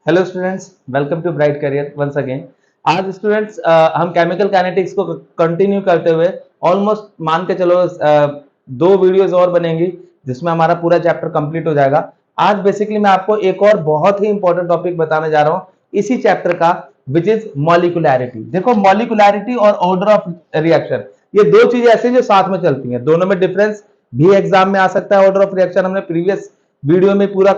Hello students, welcome to bright career once again. आज students हम chemical kinetics को continue करते हुए ऑलमोस्ट मान के चलो दो वीडियोस और बनेंगी जिसमें हमारा पूरा चैप्टर कंप्लीट हो जाएगा। आज बेसिकली मैं आपको एक और बहुत ही इंपॉर्टेंट टॉपिक बताने जा रहा हूं इसी चैप्टर का, विच इज मॉलिक्यूलैरिटी। देखो, मॉलिक्यूलैरिटी और ऑर्डर ऑफ रिएक्शन, ये दो चीजें ऐसी जो साथ में चलती हैं, दोनों में डिफरेंस भी एग्जाम में आ सकता है। ऑर्डर ऑफ रिएक्शन हमने प्रीवियस वीडियो में पूरा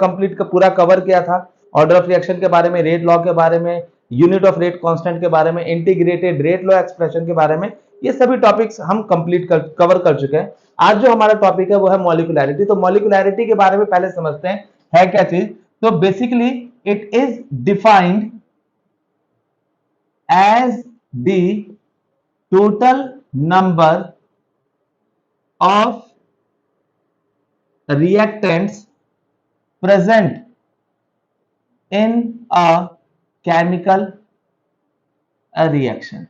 कवर किया था। ऑर्डर ऑफ रिएक्शन के बारे में, रेट लॉ के बारे में, यूनिट ऑफ रेट कांस्टेंट के बारे में, इंटीग्रेटेड रेट लॉ एक्सप्रेशन के बारे में, ये सभी टॉपिक्स हम कवर कर चुके हैं। आज जो हमारा टॉपिक है वो है मॉलिक्यूलैरिटी। तो मॉलिक्यूलैरिटी के बारे में पहले समझते हैं है क्या चीज। तो basically it is defined as the total number of reactants present in a chemical reaction।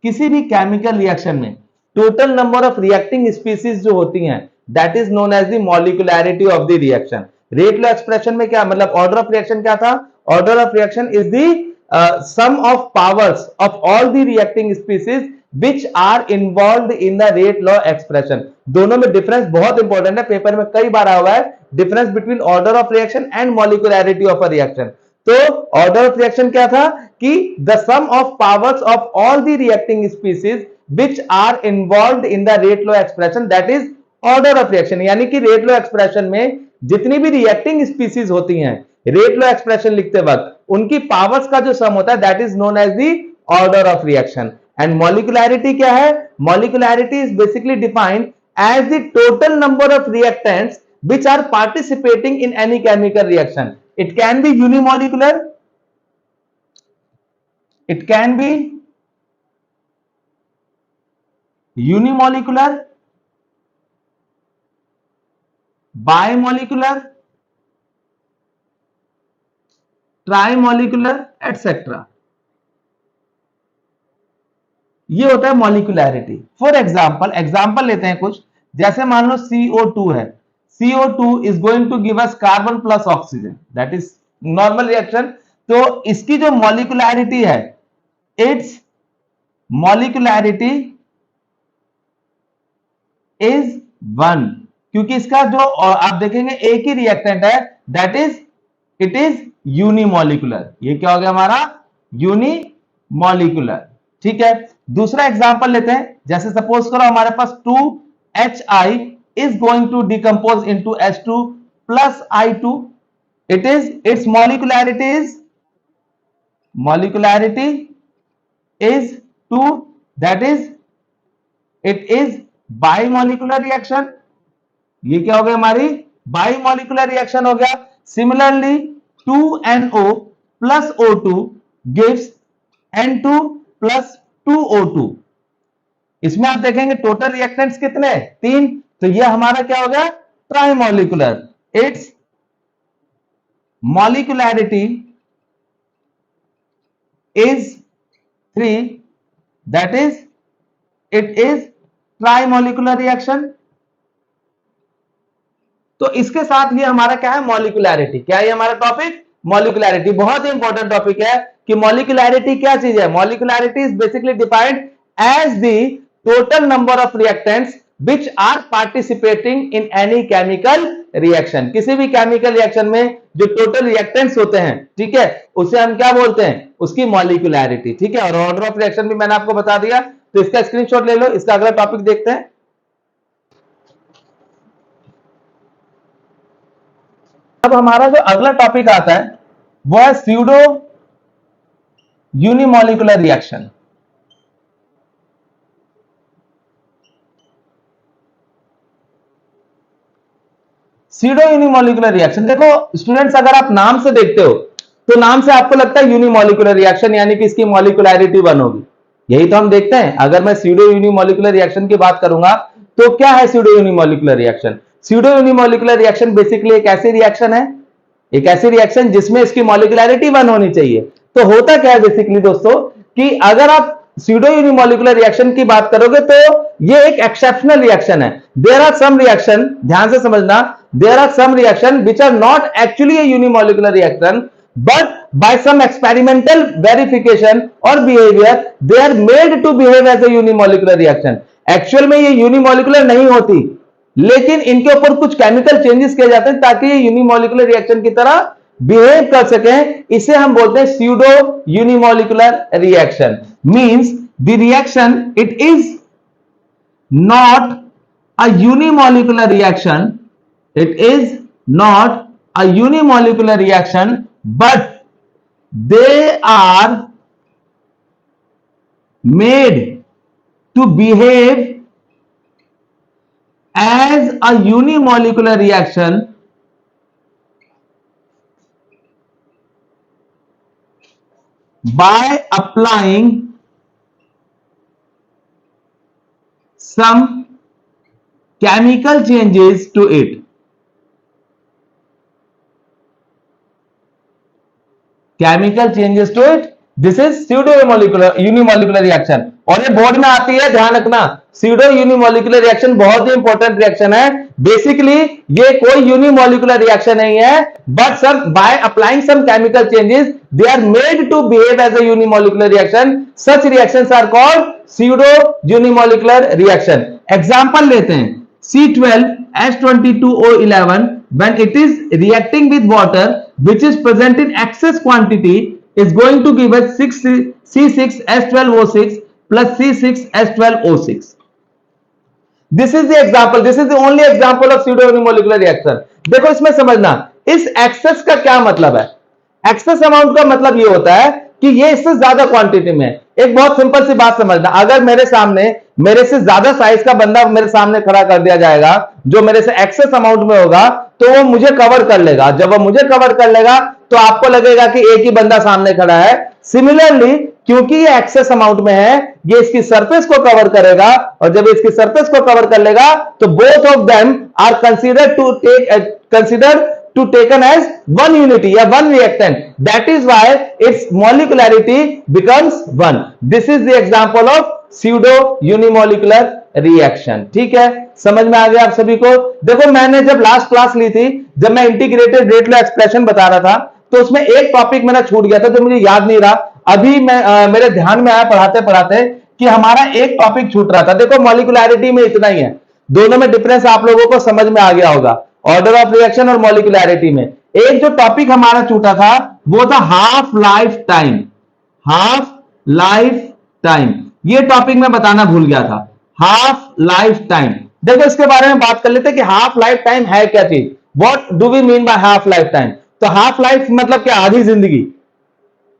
किसी भी केमिकल रिएक्शन में total number of reacting species जो होती हैं, that is known as the molecularity of the reaction. Rate law expression में क्या मतलब, order of reaction क्या था? Order of reaction is the sum of powers of all the reacting species which are involved in the rate law expression। दोनों में difference बहुत important है, paper में कई बार आया हुआ है difference between order of reaction and molecularity of a reaction. तो ऑर्डर ऑफ रिएक्शन क्या था कि the sum of powers of all the reacting species which are involved in the rate law expression, that is order of reaction. यानी कि rate law expression में जितनी भी reacting species होती हैं, रेट लॉ एक्सप्रेशन लिखते वक्त उनकी पावर्स का जो सम होता है, that is known as the order of reaction. And molecularity क्या है? Molecularity is basically defined as the total number of reactants which are participating in any chemical reaction। It can be unimolecular, it can be unimolecular, bimolecular, trimolecular, etc। ये होता है मॉलिक्यूलैरिटी। For example लेते हैं कुछ, जैसे मान लो CO2 है। CO2 is going to give us carbon plus oxygen, that is normal reaction। तो इसकी जो मॉलिक्यूलैरिटी है, its मॉलिक्यूलैरिटी इज 1, क्योंकि इसका जो आप देखेंगे एक ही रिएक्टेंट है, that is it is unimolecular. ये क्या हो गया हमारा? यूनिमॉलिक्यूलर। ठीक है, दूसरा एग्जांपल लेते हैं। जैसे सपोज करो हमारे पास 2HI is going to decompose into H2 plus I2। its molecularity is 2, that is it is bimolecular reaction. ये क्या हो गया? हमारी बाइमॉलिक्यूलर रिएक्शन हो गया। Similarly 2NO plus O2 gives N2 plus 2O2। इसमें आप देखेंगे टोटल रिएक्टेंट्स कितने? 3। तो ये हमारा क्या हो गया? Trimolecular. Its molecularity is 3, that is it is trimolecular reaction. तो इसके साथ ये हमारा क्या है? मॉलिक्यूलैरिटी। क्या है हमारा टॉपिक? मॉलिक्यूलैरिटी। बहुत ही इंपॉर्टेंट टॉपिक है कि मॉलिक्यूलैरिटी क्या चीज है। Molecularity is basically defined as the total number of reactants which are participating in any chemical reaction। किसी भी केमिकल रिएक्शन में जो टोटल रिएक्टेंट्स होते हैं, ठीक है, उसे हम क्या बोलते हैं? उसकी मॉलिक्यूलैरिटी। ठीक है, और ऑर्डर ऑफ रिएक्शन भी मैंने आपको बता दिया, तो इसका स्क्रीनशॉट ले लो। इसका अगला टॉपिक देखते हैं। अब हमारा जो अगला टॉपिक आता है वो है pseudo unimolecular reaction. Pseudo unimolecular reaction, देखो स्टूडेंट्स, अगर आप नाम से देखते हो तो नाम से आपको लगता है यूनिमॉलिक्यूलर रिएक्शन, यानी कि इसकी मॉलिक्यूलैरिटी 1 होगी। यही तो हम देखते हैं। अगर मैं स्यूडो यूनिमॉलिक्यूलर रिएक्शन की बात करूंगा तो क्या है pseudo unimolecular reaction? Pseudo unimolecular reaction basically एक ऐसी रिएक्शन है, एक ऐसी रिएक्शन जिसमें इसकी मॉलिक्यूलैरिटी 1 होनी चाहिए। तो होता क्या है बेसिकली दोस्तों, कि अगर आप स्यूडो यूनिमॉलिक्यूलर रिएक्शन की बात करोगे तो ये एक एक्सेप्शनल रिएक्शन है। देयर आर सम रिएक्शन, ध्यान से समझना, there are some reaction which are not actually a unimolecular reaction, but by some experimental verification or behavior they are made to behave as a unimolecular reaction. Actual में ये unimolecular नहीं होती, लेकिन इनके ऊपर कुछ केमिकल चेंजेस किए जाते हैं ताकि ये यूनिमोलिकुलर रिएक्शन की तरह बिहेव कर सकें. इसे हम बोलते हैं pseudo unimolecular reaction. Means the reaction it is not a unimolecular reaction, it is not a unimolecular reaction, but they are made to behave as a unimolecular reaction by applying some chemical changes to it. Chemical changes to it. This is pseudo unimolecular reaction. और ये board में आती है, ध्यान रखना. pseudo unimolecular reaction बहुत ही important reaction है. बेसिकली ये कोई यूनिमोलिकुलर रिएक्शन नहीं है, बट सब by applying some chemical changes they are made to behave as a unimolecular reaction. Such reactions are called pseudo unimolecular reaction. Example लेते हैं. C12H22O11 when it is reacting with water which is present in excess quantity is going to give us C6H12O6 plus C6H12O6. This is the example. This is the only example of pseudo unimolecular reaction. देखो इसमें समझना, इस access का क्या मतलब है. Excess amount का मतलब ये होता है कि ये इससे ज्यादा क्वांटिटी में. एक बहुत सिंपल सी बात समझना, अगर मेरे सामने मेरे से ज्यादा साइज का बंदा मेरे सामने खड़ा कर दिया जाएगा जो मेरे से एक्सेस अमाउंट में होगा, तो वो मुझे कवर कर लेगा. जब वो मुझे कवर कर लेगा तो आपको लगेगा कि एक ही बंदा सामने खड़ा है. सिमिलरली क्योंकि ये एक्सेस अमाउंट में है, ये इसकी सरफेस को कवर करेगा, और जब इसकी सरफेस को कवर कर लेगा तो both of them are considered to taken as one unity या one reactant. That is why its molecularity becomes one. This is the example of pseudo unimolecular reaction. ठीक है, समझ में आ गया आप सभी को. देखो मैंने जब लास्ट क्लास ली थी, जब मैं इंटीग्रेटेड रेट लॉ एक्सप्रेशन बता रहा था, तो उसमें एक टॉपिक मेरा छूट गया था जो मुझे याद नहीं रहा. अभी मैं मेरे ध्यान में आया पढ़ाते पढ़ाते कि हमारा एक टॉपिक छूट रहा था. देखो मॉलिक्यूलैरिटी में इतना ही है, दोनों में डिफरेंस आप लोगों को समझ में आ गया होगा. ऑर्डर ऑफ रिएक्शन और मॉलिक्यूलैरिटी में एक जो टॉपिक हमारा छूटा था वो था half life time. Half life time ये टॉपिक मैं बताना भूल गया था. हाफ लाइफ टाइम, देखो इसके बारे में बात कर लेते हैं कि हाफ लाइफ टाइम है क्या चीज. What do we mean by half life time. तो हाफ लाइफ मतलब क्या, आधी जिंदगी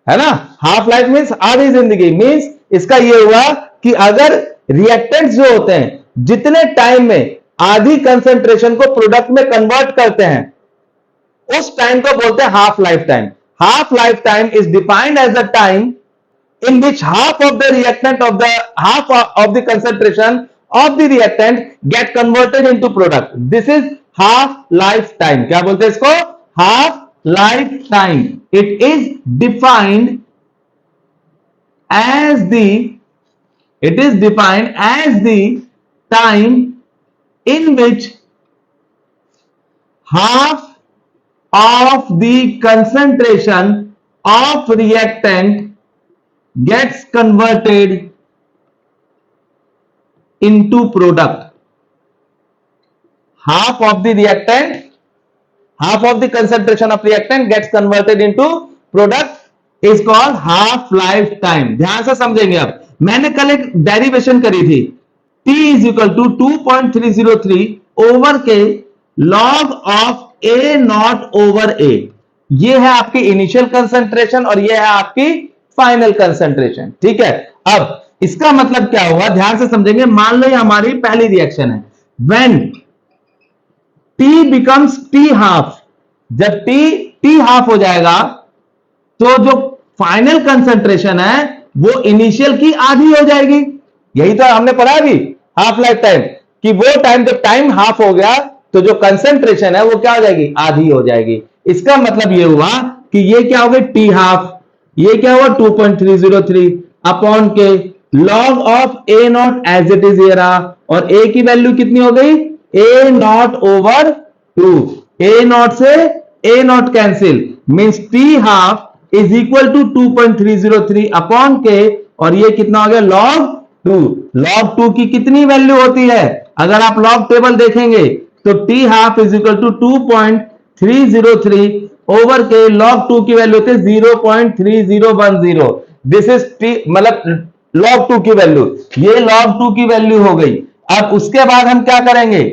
है ना. हाफ लाइफ मीन्स आधी जिंदगी. मीन्स इसका ये हुआ कि अगर रिएक्टेंट्स जो होते हैं जितने टाइम में आधी कंसेंट्रेशन को प्रोडक्ट में कन्वर्ट करते हैं, उस टाइम को बोलते हैं half life time. Half life time is defined as the time in which half of the reactant of the half of the concentration of the reactant get converted into product. This is half lifetime. क्या बोलते हैं इसको, half lifetime. It is defined as the time in which half of the concentration of reactant gets converted into product. Half of the reactant, half of the concentration of reactant gets converted into product is called half life time. ध्यान से समझेंगे. अब मैंने कल एक derivation करी थी, T is equal to 2.303 over K log of A naught over A. ये है आपकी इनिशियल कंसेंट्रेशन और ये है आपकी फाइनल कंसेंट्रेशन. ठीक है, अब इसका मतलब क्या हुआ, ध्यान से समझेंगे. मान लो ये हमारी पहली रिएक्शन है. When T becomes T half, जब T हाफ हो जाएगा तो जो फाइनल कंसेंट्रेशन है वो इनिशियल की आधी हो जाएगी. यही तो हमने पढ़ा अभी हाफ लाइफ टाइम, कि वो टाइम जब टाइम हाफ हो गया तो जो कंसेंट्रेशन है वो क्या हो जाएगी, आधी हो जाएगी. इसका मतलब ये हुआ कि ये क्या हो गई, T हाफ. ये क्या हुआ 2.303 upon k log of A naught as it is ये रहा, और ए की वैल्यू कितनी हो गई, A naught over 2. A naught से A naught cancel, means t half is equal to 2.303 upon k, और ये कितना हो गया log 2। log 2 की कितनी वैल्यू होती है, अगर आप log टेबल देखेंगे तो t half is equal to 2.303 over k, log 2 की वैल्यू होती है 0.3010। दिस इज टी मतलब log 2 की वैल्यू, ये log 2 की वैल्यू हो गई। अब उसके बाद हम क्या करेंगे,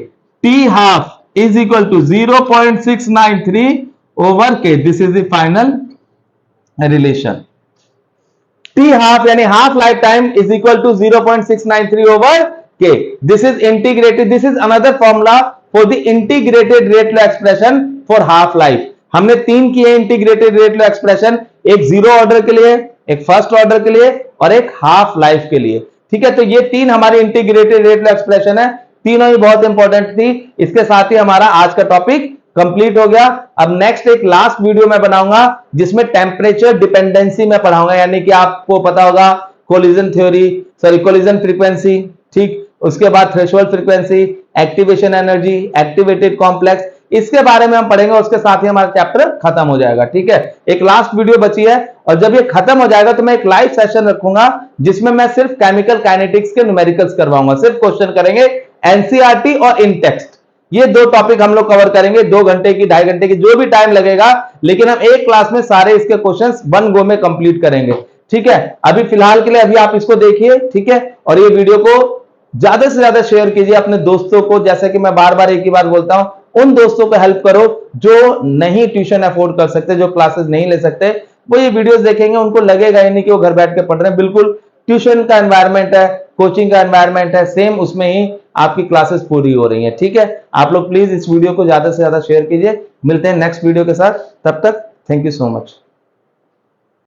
t half is equal to 0.693 over k, this is the final relation. T half यानी half life time is equal to 0.693 over k. This is integrated, this is another formula for the integrated rate law expression for half life. हमने 3 किए integrated rate law expression, एक zero order के लिए, एक first order के लिए और एक हाफ लाइफ के लिए। ठीक है, तो ये 3 हमारी इंटीग्रेटेड रेट लॉ एक्सप्रेशन है, तीनों ही बहुत इंपॉर्टेंट थी। इसके साथ ही हमारा आज का टॉपिक कंप्लीट हो गया। अब नेक्स्ट एक लास्ट वीडियो मैं बनाऊंगा जिसमें टेम्परेचर डिपेंडेंसी में पढ़ाऊंगा, यानी कि आपको पता होगा collision theory, sorry collision frequency, ठीक, उसके बाद threshold frequency, activation energy, activated complex, इसके बारे में हम पढ़ेंगे। उसके साथ ही हमारा चैप्टर खत्म हो जाएगा। ठीक है, एक लास्ट वीडियो बची है, और जब ये खत्म हो जाएगा तो मैं एक लाइव सेशन रखूंगा जिसमें मैं सिर्फ केमिकल काइनेटिक्स के न्यूमेरिकल्स करवाऊंगा, सिर्फ क्वेश्चन करेंगे एनसीईआरटी और इन टेक्स्ट। ये 2 टॉपिक हम लोग कवर करेंगे, 2 घंटे की, 2.5 घंटे की, जो भी टाइम लगेगा, लेकिन हम एक क्लास में सारे इसके क्वेश्चंस 1 गो में कंप्लीट करेंगे। ठीक है, अभी फिलहाल के लिए अभी आप इसको देखिए। ठीक है, और ये वीडियो को ज्यादा से ज्यादा शेयर कीजिए अपने दोस्तों को। जैसे कि मैं बार बार एक ही बात बोलता हूं, उन दोस्तों को हेल्प करो जो नहीं ट्यूशन अफोर्ड कर सकते, जो क्लासेस नहीं ले सकते, वो ये वीडियोस देखेंगे, उनको लगेगा ही नहीं कि वो घर बैठ के पढ़ रहे हैं। बिल्कुल ट्यूशन का एनवायरनमेंट है, कोचिंग का एनवायरनमेंट है, सेम उसमें ही आपकी क्लासेस पूरी हो रही हैं। ठीक है, आप लोग प्लीज इस वीडियो को ज्यादा से ज्यादा शेयर कीजिए। मिलते हैं नेक्स्ट वीडियो के साथ, तब तक थैंक यू सो मच।